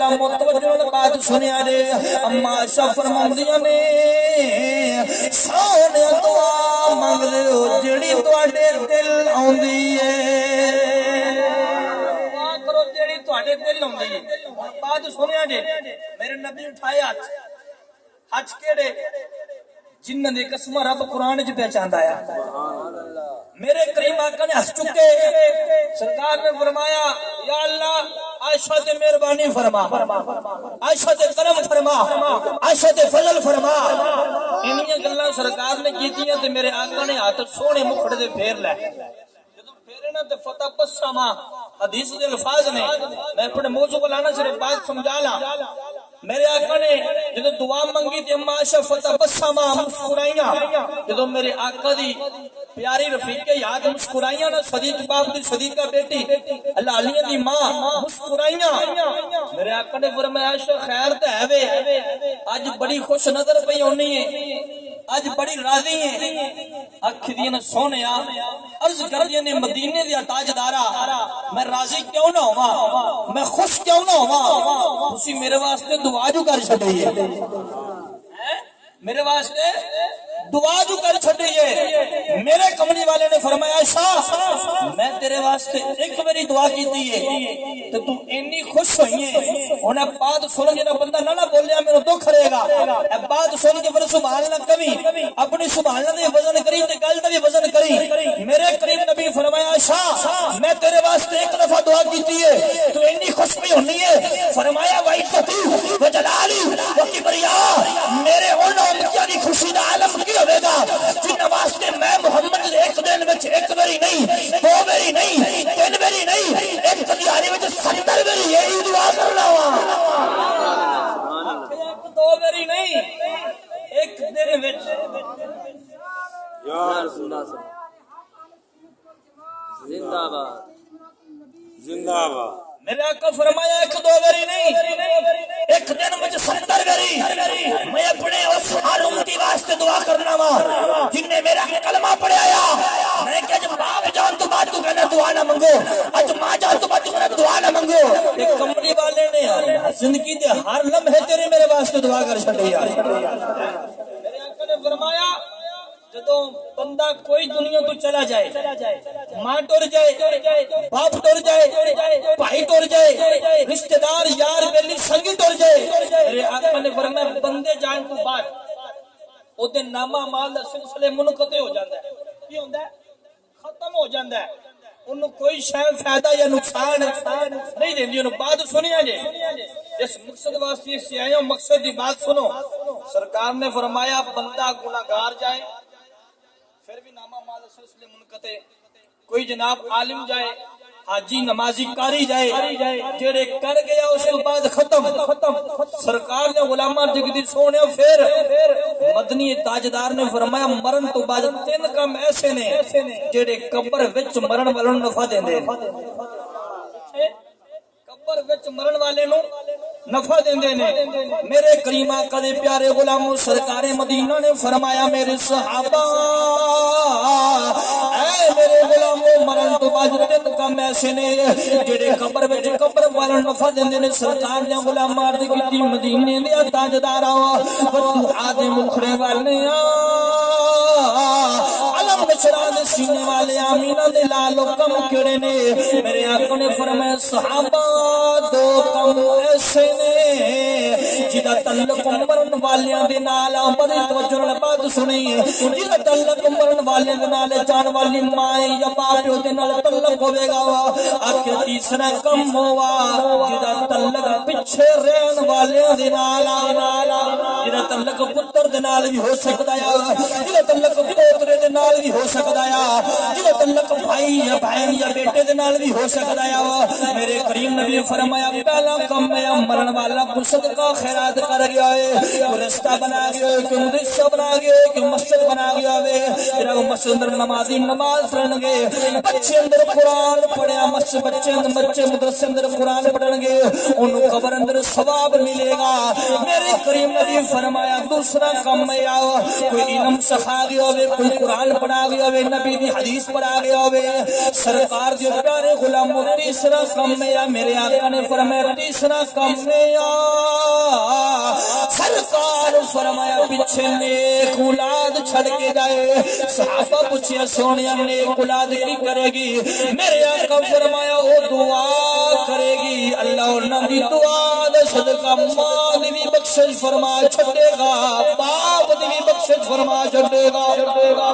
غلام توجہ نال بات سنیا جے اما عائشہ فرماندیاں نے سونے دعا منگ لو جڑی تواڈے دل آوندی ہے دعا کرو جڑی تواڈے دل آوندی ہے بات سنیا جے میرے نبی اٹھائے ہاتھ کیڑے جنہاں دی قسم رب قرآن وچ پہچاندا ہے میرے کریم آقا نے ہنس چکے سرکار نے فرمایا یا اللہ عائشہ تے مہربانی فرما عائشہ تے کرم فرما عائشہ تے فضل فرما انہیاں گلاں سرکار نے کیتیاں تے میرے آقا نے ہاتھ سونے مکھڑے دے پھیر لے جدوں پھیرے نا تے فتح بسما حدیث دے الفاظ نے میں اپنے موضوع کو لانا صرف بات سمجھا لا میرے آقا نے جدو دعا منگی تے اما عائشہ فتح بسما مسکرائیاں جدو میرے آقا دی پیاری رفیق یاد مسکرائیاں نا صدیق باپ دی صدیقہ بیٹی اللہ علیہ دی ماں مسکرائیاں میرے آقا نے فرمایا عائشہ خیر تے ہے وے اج بڑی خوش نظر پئی ہونی ہے اج بڑی راضی ہے اکھ دی نے سونیا عرض کر دی نے مدینے دی تاجدارا میں راضی کیوں نہ ہواں میں خوش کیوں نہ ہواں تسی میرے واسطے دعا جو کر چھڈی ہے میرے واسطے دعا جو کر چھڈی ہے میرے کملی والے نے فرمایا عائشہ میں تیرے واسطے ایک باری دعا کیتی ہے تو تو اتنی خوش ہوئی ہے انہیں بات سن کے بندہ نہ بولیا میرے دکھ رہے گا بات سن کے پھر سبحان اللہ کبھی اپنی سبحان اللہ دی وزن کری تے گل دا بھی وزن کری میرے کریم نبی فرمایا عائشہ میں تیرے واسطے ایک دفعہ دعا کیتی ہے تو اتنی خوش بھی ہونی ہے فرمایا وعزتی وجلالی وکبریا میرے انہوں امتیاں دی خوشی دا عالم کی ہوئے گا جن واسطے میں محمد ایک دن وچ ایک باری نہیں دو باری نہیں تین باری نہیں ایک دیہاڑی وچ 70 باری یہی دعا کرنا وا ایک دو باری نہیں ایک دن وچ یا رسول اللہ زندہ باد زندہ باد میرے آقا فرمایا ایک دو باری نہیں ایک دن مجھے 70 باری میں اپنے اس ہر امتی واسطے دعا کرنا وا جن نے میرا کلمہ پڑھایا میں کہ جب باپ جان تو بات تو کہنا دعا نہ منگو اج ماں جان تو بات تو کہنا دعا نہ منگو ایک کملی والے نے زندگی دے ہر لمحے تیرے میرے واسطے دعا کر چھڈی یار میرے آقا نے فرمایا جدوں بندہ کوئی دنیا تو چلا جائے ماں ٹر جائے باپ ٹر جائے بھائی ٹر جائے رشتہ دار یار بیلی سنگی ٹر جائے میرے آقا نے فرمایا بندے جان تو بعد او دے نامہ مال دا سلسلے منقطع ہو جاندا ہے کی ہوندا ہے ختم ہو جاندا ہے انہوں کوئی شاید فائدہ یا نقصان نہیں دیندی انہوں بات سنیا جے جس مقصد واسطے سے آئے ہو مقصد دی بات سنو سرکار نے فرمایا بندہ گناہگار جائے پھر بھی نامہ مال سلسلے منقطع کوئی جناب عالم جائے حاجی نمازی کاری جائے جڑے کر گیا اس کے بعد ختم سرکار نے علماء جگدی سونے پھر مدنی تاجدار نے فرمایا مرن تو بعد 3 کام ایسے نے جڑے قبر وچ مرن والوں نفع دیندے قبر وچ مرن والے نو نفع دیندے نے میرے کریم آقا دے پیارے غلاموں سرکار مدینہ نے فرمایا میرے صحابہ اے میرے غلاموں مرن تو بعد 3 کام ایسے نے جڑے قبر وچ قبر والوں نفع دیندے نے سرکار نے غلام عرض کیتی مدینے دے تاجداراں بدو آدم مکھڑے والے علم بشرا دے سینے والے آمینہ دے لالو کم کڑے نے میرے آقا نے فرمایا صحابہ 2 کم ایسے نے جدا تعلق مرن والیاں دے نال بڑی توجہ نال بات سنی جدا تعلق مرن والیاں دے نال جان والی ماں یا باپ دے نال تعلق ہوے گا آخر تیسرا کم ہوا جدا تعلق پیچھے رہن والیاں دے نال جدا تعلق پتر دے نال بھی ہو سکدا ہے جدا تعلق پوترے دے نال بھی ہو سکدا ہے جدا تعلق بھائی یا بہن یا بیٹے دے نال بھی ہو سکدا ہے میرے کریم نبی فرمایا پہلا کم ہے مرن والا کو صدقہ خیرات عبادت کر گیا ہے کوئی رستہ بنا گیا ہے کوئی مدرسہ بنا گیا ہے کوئی مسجد بنا گیا ہے جڑا مسجد اندر نمازی نماز پڑھن گے بچے اندر قرآن پڑھیا مسجد بچے مدرسے اندر قرآن پڑھن گے انہوں قبر اندر ثواب ملے گا میرے کریم نبی فرمایا دوسرا کام میں آؤ کوئی علم سکھا گیا ہوئے کوئی قرآن پڑھا گیا ہوئے نبی دی حدیث پڑھا گیا ہوئے سرکار جو پیارے غلاموں تیسرا کام میں آ میرے آقا نے فرمایا تیسرا کام میں آ سرکار فرمایا پیچھے نیک اولاد چھڑ کے جائے صحابہ پوچھے سونیا نیک اولاد کی کرے گی میرے آقا فرمایا وہ دعا کرے گی اللہ انہوں دی دعا دے صدقہ ماں دی بھی بخشش فرما چھڑے گا باپ دی بھی بخشش فرما چھڑے گا